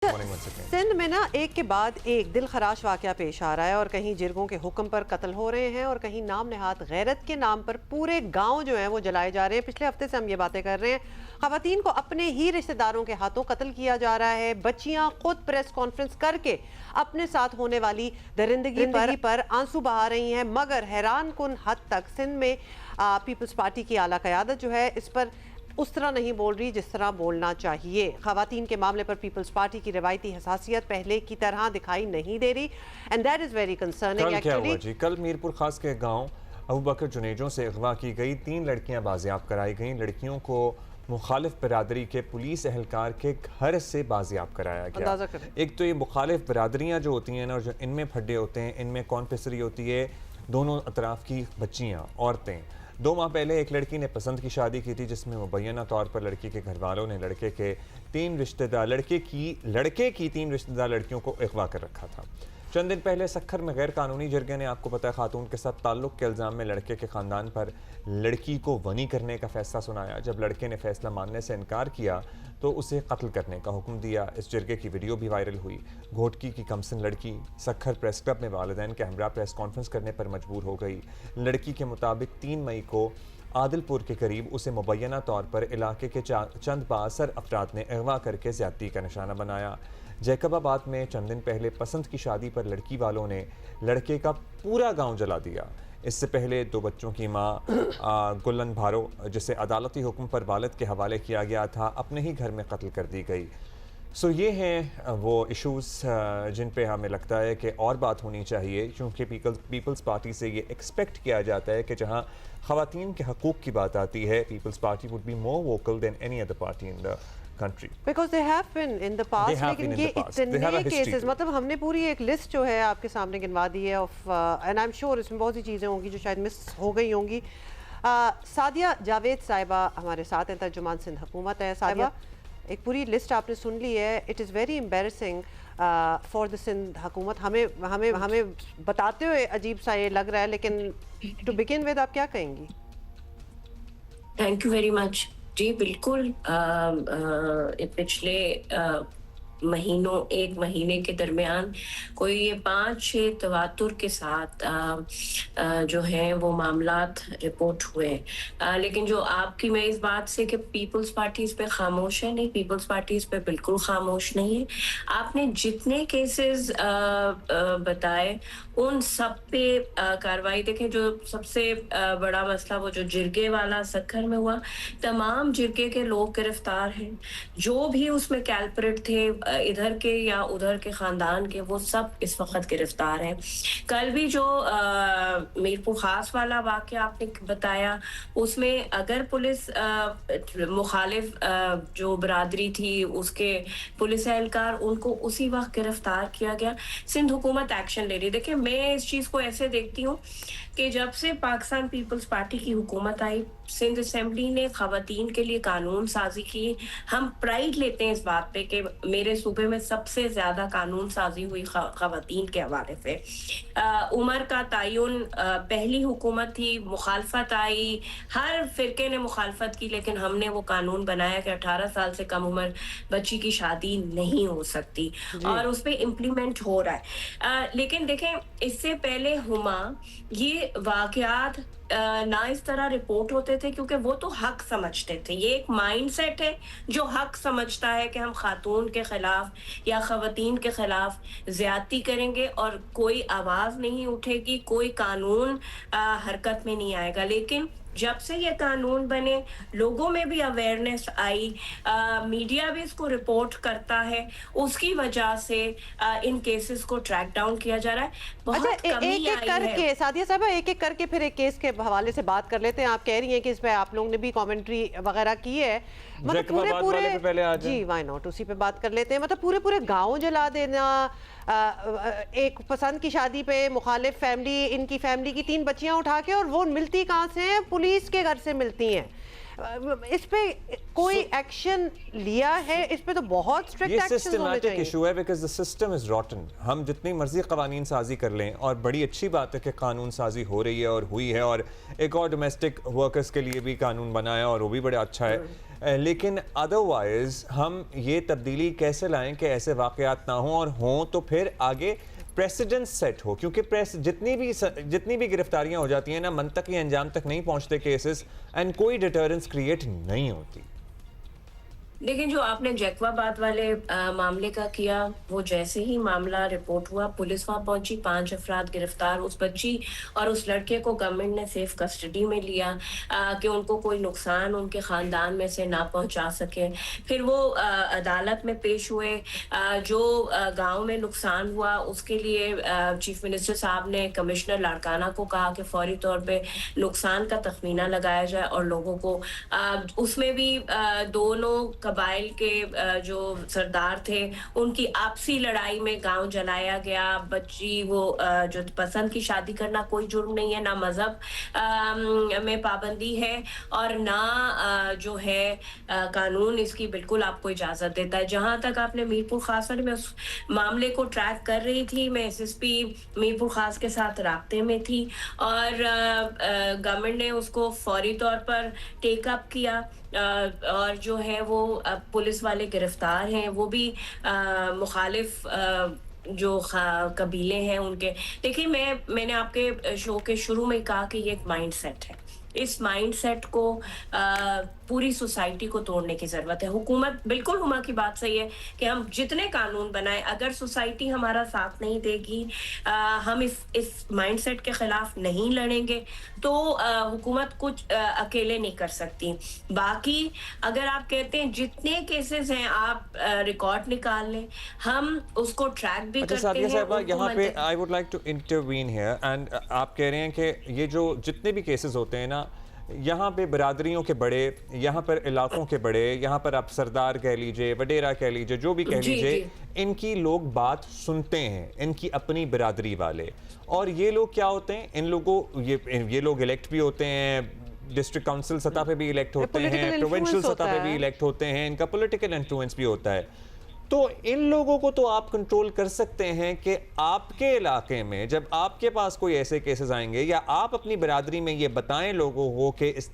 सिंध में ना एक के बाद एक दिल खराश वाकया पेश आ रहा है और कहीं जिरगों के हुक्म पर कत्ल हो रहे हैं और कहीं नाम नेहात गैरत के नाम पर पूरे गांव जो हैं वो जलाए जा रहे हैं। पिछले हफ्ते से हम ये बातें कर रहे हैं। खवातीन को अपने ही रिश्तेदारों के हाथों कत्ल किया जा रहा है। बच्चियां खुद प्रेस कॉन्फ्रेंस करके अपने साथ होने वाली दरिंदगी पर आंसू बहा रही हैं, मगर हैरान कुन हद तक सिंध में पीपल्स पार्टी की आला क़यादत जो है इस पर उस तरह नहीं बोल रही जिस तरह बोलना चाहिए। खवातीन के मामले पर पीपल्स पार्टी की रिवायती हसासियत पहले की तरह दिखाई नहीं दे रही and that is very concerning. Actually कल मीरपुर खास के गांव अबू बकर जुनेजों से अगवा की गई 3 लड़कियां बाजियाब कराई गईं। लड़कियों को मुखालिफ बरादरी के पुलिस एहलकार के घर से बाजियाब कराया गया। एक तो ये मुखालिफ बरादरियाँ जो होती हैं ना, जो इनमें फड्डे होते हैं, इनमें कौन पिसरी होती है, दोनों अतराफ़ की बच्चियाँ, औरतें। 2 माह पहले एक लड़की ने पसंद की शादी की थी जिसमें मुबैना तौर पर लड़की के घर वालों ने लड़के की 3 रिश्तेदार लड़कियों को अगवा कर रखा था। चंद दिन पहले सक्खर में गैर कानूनी जरगे ने, आपको पता है, खातून के साथ ताल्लुक़ के इल्ज़ाम में लड़के के ख़ानदान पर लड़की को वनी करने का फ़ैसला सुनाया। जब लड़के ने फ़ैसला मानने से इनकार किया तो उसे कत्ल करने का हुक्म दिया। इस जरगे की वीडियो भी वायरल हुई। घोटकी की कमसिन लड़की सक्खर प्रेस क्लब में वालिदैन के हमरा प्रेस कॉन्फ्रेंस करने पर मजबूर हो गई। लड़की के मुताबिक 3 मई को आदिलपुर के करीब उसे मुबैना तौर पर इलाके के चंद बाअसर अफराद ने अगवा करके ज़्यादती का निशाना बनाया। जैकबाबाद में चंद दिन पहले पसंद की शादी पर लड़की वालों ने लड़के का पूरा गांव जला दिया। इससे पहले 2 बच्चों की मां गुल्लन भारो, जिसे अदालती हुक्म पर वालिद के हवाले किया गया था, अपने ही घर में कत्ल कर दी गई। सो ये हैं वो इश्यूज़ जिन पे हमें लगता है कि और बात होनी चाहिए, क्योंकि पीपल्स पार्टी से ये एक्सपेक्ट किया जाता है कि जहाँ ख़वातीन के हकूक़ की बात आती है, People's Party would be more vocal than any other party in the country. Because they have been in the past, लेकिन ये इतने केसेस, मतलब हमने पूरी एक लिस्ट जो है आपके सामने गिनवा दी है of and I am sure इसमें बहुत सी चीज़ें होंगी जो शायद मिस हो गई होंगी। सादिया जावेद साहिबा हमारे साथ हैं, तर्जुमान सिंध हुकूमत है। साहिबा, एक पूरी लिस्ट आपने सुन ली है। It is very embarrassing for the Sindh हुकूमत। हमें बताते हुए अजीब सा ये लग रहा है, लेकिन टू बिगिन विद आप क्या कहेंगी? Thank you very much. जी बिल्कुल, पिछले महीनों, 1 महीने के दरमियान कोई ये 5-6 तवातुर के साथ जो हैं वो मामलात रिपोर्ट हुए हैं। लेकिन जो आपकी, मैं इस बात से कि पीपल्स पार्टी इस पे खामोश है, नहीं, पीपल्स पार्टी इस पे बिल्कुल खामोश नहीं है। आपने जितने केसेस बताए उन सब पे कार्रवाई देखें। जो सबसे बड़ा मसला वो जो जिरगे वाला सक्खर में हुआ, तमाम जिरगे के लोग गिरफ्तार हैं। जो भी उसमें कैल्परेट थे इधर के या उधर के खानदान के, वो सब इस वक्त गिरफ्तार हैं। कल भी जो मीरपुर खास वाला वाकया आपने बताया, उसमें अगर पुलिस मुखालिफ जो बरादरी थी उसके पुलिस एहलकार, उनको उसी वक्त गिरफ्तार किया गया। सिंध हुकूमत एक्शन ले रही। देखिए, मैं इस चीज को ऐसे देखती हूँ कि जब से पाकिस्तान पीपल्स पार्टी की हुकूमत आई, सिंध असेंबली ने खवातीन के लिए कानून साजी की। हम प्राइड लेते हैं इस बात पे कि मेरे सूबे में सबसे ज्यादा कानून साजी हुई खवातीन के हवाले से। उम्र का तयन पहली हुकूमत थी, मुखालफत आई, हर फिरके ने मुखालफत की, लेकिन हमने वो कानून बनाया कि 18 साल से कम उम्र बच्ची की शादी नहीं हो सकती, और उस पर इम्प्लीमेंट हो रहा है। लेकिन देखें, इससे पहले हुमा ये वाकयात ना इस तरह रिपोर्ट होते थे, क्योंकि वो तो हक समझते थे। ये एक माइंडसेट है जो हक समझता है कि हम खातून के खिलाफ या खवातीन के खिलाफ ज्यादती करेंगे और कोई आवाज नहीं उठेगी, कोई कानून हरकत में नहीं आएगा। लेकिन जब से ये कानून बने, लोगों में भी अवेयरनेस आई, मीडिया भी इसको रिपोर्ट करता है, उसकी वजह से इन केसेस को ट्रैक डाउन किया जा रहा है। बहुत एक एक करके सादिया साहब, एक एक करके फिर एक केस के हवाले से बात कर लेते हैं। आप कह रही हैं कि इस पे आप लोगों ने भी कमेंट्री वगैरह की है, मतलब पूरे जी वाई नॉट, उसी पे बात कर लेते हैं। मतलब पूरे गाँव जला देना, एक पसंद की शादी पे मुखालिफ फैमिली, इनकी फैमिली की 3 बच्चियां उठा के, और वो मिलती कहाँ से हैं? पुलिस के घर से मिलती हैं। इस पे कोई एक्शन लिया है? इस पे तो बहुत स्ट्रिक्ट एक्शन होने चाहिए। ये सिस्टमैटिक इशू है, बिकॉज़ द सिस्टम इज रॉटन। हम जितनी मर्जी कानून साजी कर लें, और बड़ी अच्छी बात है कि कानून साजी हो रही है और हुई है, और एक और डोमेस्टिक वर्कर्स के लिए भी कानून बना है और वो भी बड़ा अच्छा है, लेकिन अदरवाइज हम ये तब्दीली कैसे लाएं कि ऐसे वाक़यात ना हों, और हों तो फिर आगे प्रेसिडेंट सेट हो, क्योंकि जितनी भी गिरफ्तारियां हो जाती हैं ना, मंतकी अंजाम तक नहीं पहुंचते केसेस, एंड कोई डिटरेंस क्रिएट नहीं होती। देखिए, जो आपने जैकवाबाद वाले मामले का किया, वो जैसे ही मामला रिपोर्ट हुआ, पुलिस वहां पहुंची, 5 अफराद गिरफ्तार, उस बच्ची और उस लड़के को गवर्नमेंट ने सेफ कस्टडी में लिया कि उनको कोई नुकसान उनके खानदान में से ना पहुंचा सके। फिर वो अदालत में पेश हुए। जो गांव में नुकसान हुआ उसके लिए चीफ मिनिस्टर साहब ने कमिश्नर लाड़काना को कहा कि फौरी तौर पे नुकसान का तखमीना लगाया जाए, और लोगों को उसमें भी दोनों कबाइल के जो सरदार थे उनकी आपसी लड़ाई में गांव जलाया गया। बच्ची वो जो पसंद की शादी करना कोई जुर्म नहीं है, ना मजहब में पाबंदी है और ना जो है कानून इसकी बिल्कुल आपको इजाजत देता है। जहां तक आपने मीरपुर खास वाले, मैं उस मामले को ट्रैक कर रही थी, मैं एसएसपी मीरपुर खास के साथ राब्ते में थी और गवर्नमेंट ने उसको फौरी तौर पर टेक अप किया और जो है वो पुलिस वाले गिरफ्तार हैं। वो भी मुखालिफ जो कबीले हैं उनके। देखिए, मैंने आपके शो के शुरू में कहा कि ये एक माइंड सेट है। इस माइंड सेट को पूरी सोसाइटी को तोड़ने की जरूरत है। हुकूमत, बिल्कुल हुमा की बात सही है कि हम जितने कानून बनाए, अगर सोसाइटी हमारा साथ नहीं देगी, हम इस माइंडसेट के खिलाफ नहीं लड़ेंगे, तो हुकूमत कुछ अकेले नहीं कर सकती। बाकी अगर आप कहते हैं जितने केसेस हैं आप रिकॉर्ड निकाल लें, हम उसको ट्रैक भी करते हैं। यहाँ पे I would like to intervene here, and आप कह रहे हैं कि ये जो जितने भी केसेस होते हैं ना, यहाँ पे बरादरियों के बड़े, यहाँ पर इलाकों के बड़े, यहाँ पर आप सरदार कह लीजिए, वडेरा कह लीजिए, जो भी कह लीजिए, इनकी लोग बात सुनते हैं, इनकी अपनी बरादरी वाले। और ये लोग क्या होते हैं, इन लोगों ये लोग इलेक्ट भी होते हैं, डिस्ट्रिक्ट काउंसिल सतह पे भी इलेक्ट होते हैं, प्रोविंशियल सतह पे भी इलेक्ट होते हैं, इनका पॉलिटिकल इन्फ्लुएंस भी होता है। तो इन लोगों को तो आप कंट्रोल कर सकते हैं कि आपके इलाके में जब आपके पास कोई ऐसे केसेस आएंगे, या आप अपनी बरादरी में ये बताएं लोगों को कि इस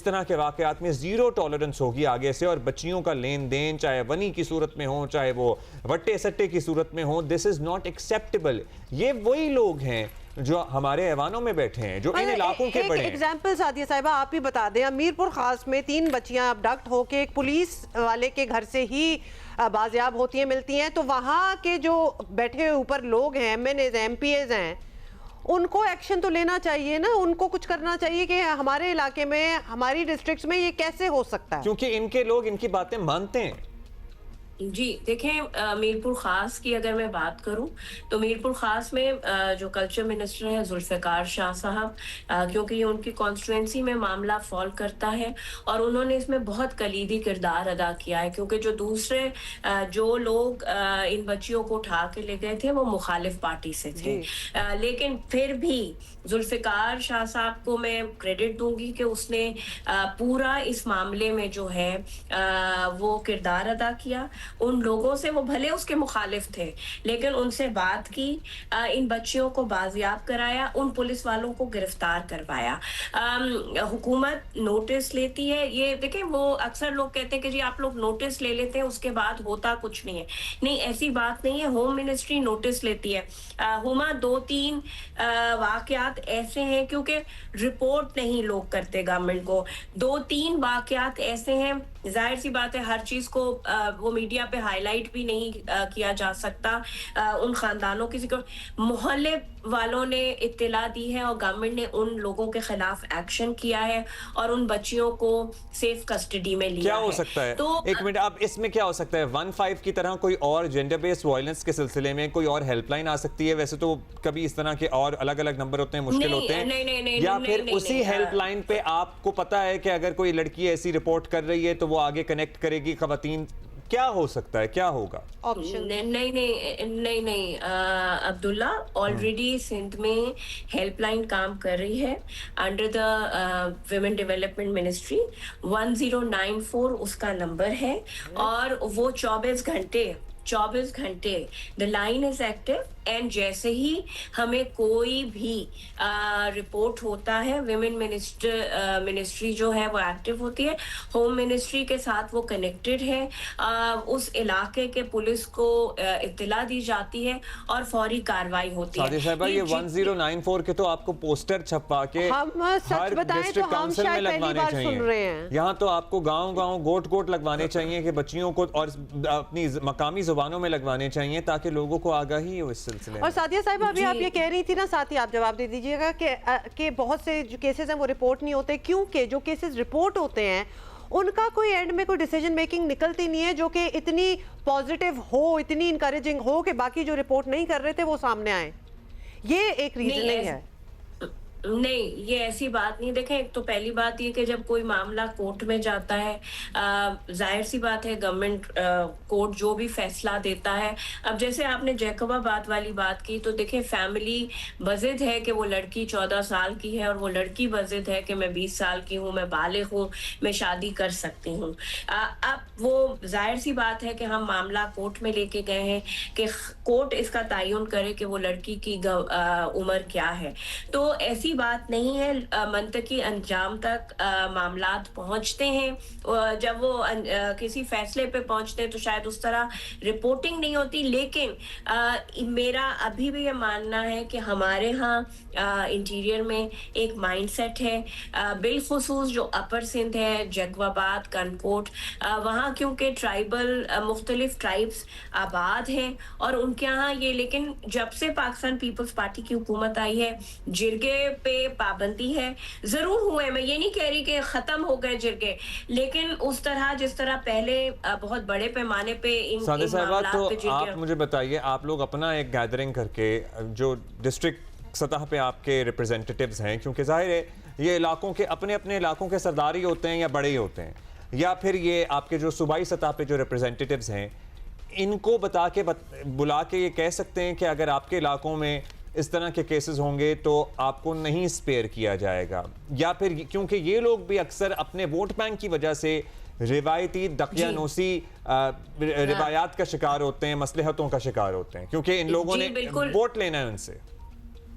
तरह के वाकयात में जीरो टॉलरेंस होगी आगे से, और बच्चियों का लेन देन चाहे वनी की सूरत में हो, चाहे वो वट्टे सट्टे की सूरत में हो, दिस इज नॉट एक्सेप्टेबल। ये वही लोग हैं जो हमारे ऐवानों में बैठे हैं, जो इन इलाकों के बड़े हैं। एग्जाम्पल सादिया साहिबा आप ही बता दें, मीरपुर खास में 3 बच्चियां अबडक्ट होके एक पुलिस वाले के घर से ही बाजियाब होती हैं, मिलती हैं, तो वहाँ के जो बैठे ऊपर लोग हैं, एमएनएज एमपीएज हैं, उनको एक्शन तो लेना चाहिए ना, उनको कुछ करना चाहिए कि हमारे इलाके में, हमारी डिस्ट्रिक्ट में ये कैसे हो सकता है, क्योंकि इनके लोग इनकी बातें मानते हैं। जी देखें, मीरपुर खास की अगर मैं बात करूं तो मीरपुर खास में जो कल्चर मिनिस्टर है जुल्फ़िकार शाह साहब, क्योंकि ये उनकी कॉन्स्टिट्यूंसी में मामला फॉल करता है और उन्होंने इसमें बहुत कलीदी किरदार अदा किया है, क्योंकि जो दूसरे जो लोग इन बच्चियों को उठा के ले गए थे वो मुखालिफ पार्टी से थे। लेकिन फिर भी जुल्फ़िकार शाह साहब को मैं क्रेडिट दूंगी कि उसने पूरा इस मामले में जो है वो किरदार अदा किया। उन लोगों से, वो भले उसके मुखालिफ थे, लेकिन उनसे बात की, इन बच्चियों को बाजियाब कराया, उन पुलिस वालों को गिरफ्तार करवाया। हुकूमत नोटिस लेती है। ये देखें, वो अक्सर लोग कहते हैं कि जी आप लोग नोटिस ले लेते हैं उसके बाद होता कुछ नहीं है। नहीं, ऐसी बात नहीं है। होम मिनिस्ट्री नोटिस लेती है। हुमा 2-3 वाकयात ऐसे हैं, क्योंकि रिपोर्ट नहीं लोग करते गवर्नमेंट को, 2-3 वाकयात ऐसे हैं, जाहिर सी बात है हर चीज को वो मीडिया पे हाईलाइट भी नहीं किया जा सकता। उन खानदानों किसी को, मोहल्ले वालों ने इत्तला दी है और गवर्नमेंट ने उन लोगों के खिलाफ एक्शन किया है और उन बच्चियों को सेफ कस्टडी में लिया क्या हो सकता है? तो एक मिनट, अब इसमें क्या हो सकता है? 15 की तरह कोई और जेंडर बेस्ड वायलेंस के सिलसिले में कोई और हेल्पलाइन आ सकती है? वैसे तो कभी इस तरह के और अलग अलग नंबर होते हैं, मुश्किल होते हैं, नहीं, या फिर उसी हेल्पलाइन पे आपको पता है कि अगर कोई लड़की ऐसी रिपोर्ट कर रही है तो वो आगे कनेक्ट करेगी खवातीन? क्या हो सकता है, क्या होगा ऑप्शन? नहीं, अब्दुल्ला, ऑलरेडी सिंध में हेल्पलाइन काम कर रही है under the women development ministry. 1094 उसका नंबर है और वो 24 घंटे 24 घंटे the line is active, and जैसे ही हमें कोई भी रिपोर्ट होता है, विमेन मिनिस्ट्री जो है वो एक्टिव होती है, होम मिनिस्ट्री के साथ वो कनेक्टेड है, उस इलाके के पुलिस को इत्तला दी जाती है और फौरी कार्रवाई होती है। सादिया साहिबा, ये 1094 के तो आपको पोस्टर छपवा के हम सच हर बताएं तो डिस्ट्रिक्ट हम काउंसिल में शायद पहली लगवाने बार सुन चाहिए। रहे हैं। यहाँ तो आपको गांव-गांव गोट-गोट लगवाने चाहिए कि बच्चियों को, और अपनी मकामी जुबानों में लगवाने चाहिए ताकि लोगों को आगाही हो इस सिलसिले और में। सादिया साहिबा, अभी आप ये कह रही थी ना, साथ ही आप जवाब दे दीजिएगा कि बहुत से जो केसेस हैं वो रिपोर्ट नहीं होते, क्योंकि जो केसेस रिपोर्ट होते हैं उनका कोई एंड में कोई डिसीजन मेकिंग निकलती नहीं है जो कि इतनी पॉजिटिव हो, इतनी इंकरेजिंग हो कि बाकी जो रिपोर्ट नहीं कर रहे थे वो सामने आए। ये एक रीजनिंग है। नहीं, ये ऐसी बात नहीं। देखें, एक तो पहली बात ये कि जब कोई मामला कोर्ट में जाता है, जाहिर सी बात है गवर्नमेंट कोर्ट जो भी फैसला देता है। अब जैसे आपने जैकबाबाद वाली बात की, तो देखें फैमिली बजिद है कि वो लड़की 14 साल की है और वो लड़की बजिद है कि मैं 20 साल की हूँ, मैं बालिग हूँ, मैं शादी कर सकती हूँ। अब वो जाहिर सी बात है कि हम मामला कोर्ट में लेके गए हैं कि कोर्ट इसका तयन करे कि वो लड़की की उम्र क्या है। तो ऐसी बात नहीं है, मंतकी अंजाम तक मामलात पहुंचते हैं। जब वो किसी फैसले पे पहुंचते हैं तो शायद उस तरह रिपोर्टिंग नहीं होती, लेकिन मेरा अभी भी ये मानना है कि हमारे यहाँ इंटीरियर में एक माइंडसेट है, बिलखुसूस जो अपर सिंध है, जैकबाबाद, कनकोट, वहाँ क्योंकि ट्राइबल मुख्तलिफ ट्राइब्स आबाद हैं और उनके यहाँ ये, लेकिन जब से पाकिस्तान पीपल्स पार्टी की हुकूमत आई है, जिरगे पे पाबंदी है। जरूर हुए, मैं ये नहीं कह रही कि खत्म हो गए जिरगे, लेकिन उस तरह जिस तरह पहले बहुत बड़े पैमाने पे इन मामलात तो आप मुझे बताइए, आप लोग अपना एक गैदरिंग करके जो डिस्ट्रिक्ट सतह पे आपके रिप्रेजेंटेटिव्स हैं, क्योंकि जाहिर है ये इलाकों के अपने अपने इलाकों के सरदार ही होते हैं या बड़े ही होते हैं, या फिर ये आपके जो सूबाई सतह पे जो रिप्रेजेंटेटिव्स हैं, इनको बुला के ये कह सकते हैं कि अगर आपके इलाकों में इस तरह के केसेस होंगे तो आपको नहीं स्पेयर किया जाएगा, या फिर क्योंकि ये लोग भी अक्सर अपने वोट बैंक की वजह से रिवायती दकियानूसी रिवायात का शिकार होते हैं, मसलहतों का शिकार होते हैं, क्योंकि इन लोगों ने वोट लेना है उनसे।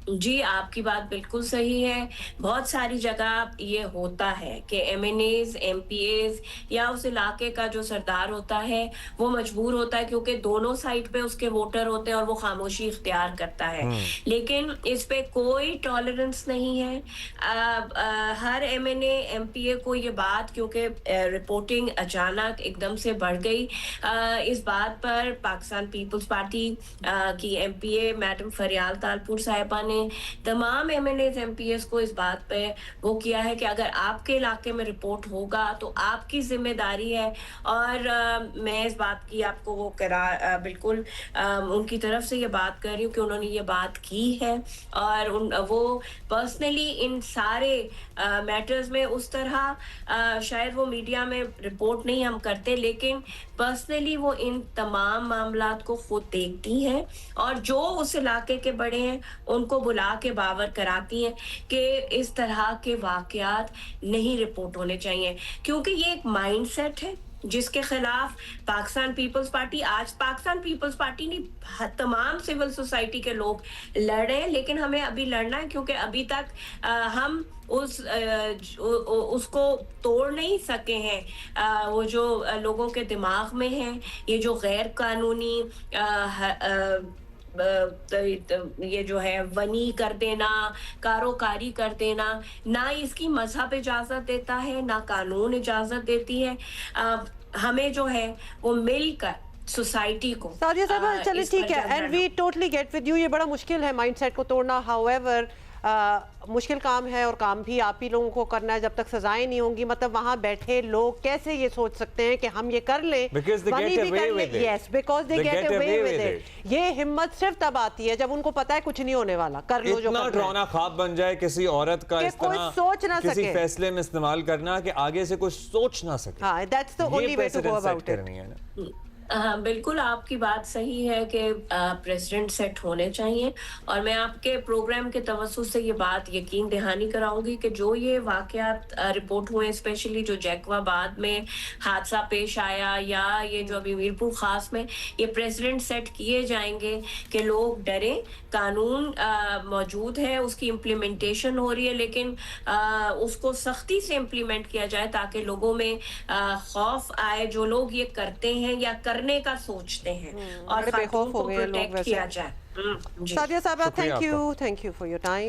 जी, आपकी बात बिल्कुल सही है। बहुत सारी जगह ये होता है कि MNAs, MPAs या उस इलाके का जो सरदार होता है वो मजबूर होता है, क्योंकि दोनों साइड पे उसके वोटर होते हैं और वो खामोशी इख्तियार करता है। लेकिन इस पे कोई टॉलरेंस नहीं है। हर MNA, MPA को ये बात, क्योंकि रिपोर्टिंग अचानक एकदम से बढ़ गई, इस बात पर पाकिस्तान पीपल्स पार्टी की MPA मैडम फरियाल तालपुर साहिबा ने तमाम MNAs, MPAs को इस बात पे वो किया है कि अगर आपके इलाके में रिपोर्ट होगा तो आपकी जिम्मेदारी है। और मैं इस बात की आपको वो बिल्कुल उनकी तरफ से ये बात कर रही हूँ कि उन्होंने ये बात की है, और वो पर्सनली इन सारे मैटर्स में उस तरह शायद वो मीडिया में रिपोर्ट नहीं हम करते, लेकिन पर्सनली वो इन तमाम मामलात को खुद देखती हैं और जो उस इलाके के बड़े हैं उनको बुला के बावर कराती हैं कि इस तरह के वाकयात नहीं रिपोर्ट होने चाहिए, क्योंकि ये एक माइंडसेट है जिसके खिलाफ पाकिस्तान पीपल्स पार्टी, आज पाकिस्तान पीपल्स पार्टी नहीं, तमाम सिविल सोसाइटी के लोग लड़ रहे हैं। लेकिन हमें अभी लड़ना है क्योंकि अभी तक हम उसको तोड़ नहीं सके हैं। वो जो लोगों के दिमाग में है, ये जो गैर कानूनी ये जो है वनी कर देना, कारोकारी कर देना, ना इसकी मजहब इजाजत देता है, ना कानून इजाजत देती है। हमें जो है वो मिलकर सोसाइटी को, सादिया साहब चलिए ठीक है, and we totally get with you, ये बड़ा मुश्किल है माइंडसेट को तोड़ना। हाउएवर मुश्किल काम है और काम भी आप ही लोगों को करना है जब तक सजाएं नहीं होंगी। मतलब वहां बैठे लोग कैसे ये सोच सकते हैं कि हम ये कर लें, because they get away with it. Yes, because they get away with it. ये हिम्मत सिर्फ तब आती है जब उनको पता है कुछ नहीं होने वाला, कर लो जो करना है। इतना डरावना ख्वाब बन जाए किसी औरत का, इस तरह सोच ना किसी सके, फैसले में इस्तेमाल करना कि आगे से कुछ सोच ना सके। हाँ, that's the only way to go about it. हाँ, बिल्कुल आपकी बात सही है कि प्रेसिडेंट सेट होने चाहिए और मैं आपके प्रोग्राम के तवज्जुह से ये बात यकीन दहानी कराऊंगी कि जो ये वाकयात रिपोर्ट हुए, स्पेशली जो जैकवाबाद में हादसा पेश आया या ये जो अभी मीरपुर खास में, ये प्रेसिडेंट सेट किए जाएंगे कि लोग डरें। कानून मौजूद है, उसकी इम्प्लीमेंटेशन हो रही है, लेकिन उसको सख्ती से इम्प्लीमेंट किया जाए ताकि लोगों में खौफ आए, जो लोग ये करते हैं या करने का सोचते हैं, और बड़े खातून बेखौफ हो को गए हैं लोग प्रोटेक्ट वैसे। किया जाए। जी। सादिया साहबा, शुक्रिया आपका। Thank you for your time.